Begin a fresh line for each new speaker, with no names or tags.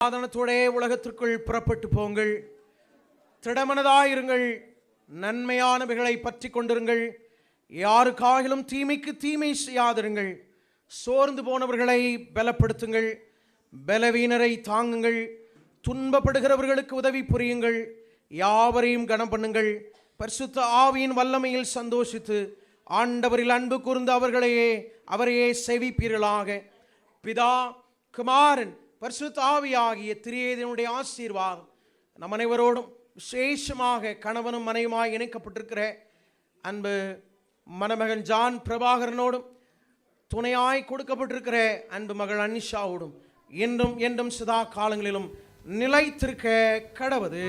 சாதனத்தோடே உலகத்திற்குள் புறப்பட்டு போங்கள். திடமனதாயிருங்கள், நன்மையானவைகளை பற்றி கொண்டிருங்கள், யாருக்காகிலும் தீமைக்கு தீமை செய்யாதிருங்கள். சோர்ந்து போனவர்களை பலப்படுத்துங்கள், பலவீனரை தாங்குங்கள், துன்பப்படுகிறவர்களுக்கு உதவி புரியுங்கள், யாவரையும் கனம் பண்ணுங்கள். பரிசுத்த ஆவியின் வல்லமையில் சந்தோஷித்து ஆண்டவரில் அன்பு கூர்ந்து அவரையே சேவிப்பீர்களாக. பிதா, குமாரன், பரிசுத்த ஆவியாகிய திரியேதனுடைய ஆசீர்வாதம் நம் அனைவரோடும், விசேஷமாக கணவனும் மனைவியுமாய் இணைக்கப்பட்டிருக்கிற அன்பு மணமகன் ஜான் பிரபாகரனோடும், துணையாய் கொடுக்கப்பட்டிருக்கிற அன்பு மகள் அனிஷாவோடும் என்றும் என்றும் சதா காலங்களிலும் நிலைத்திருக்க கடவது.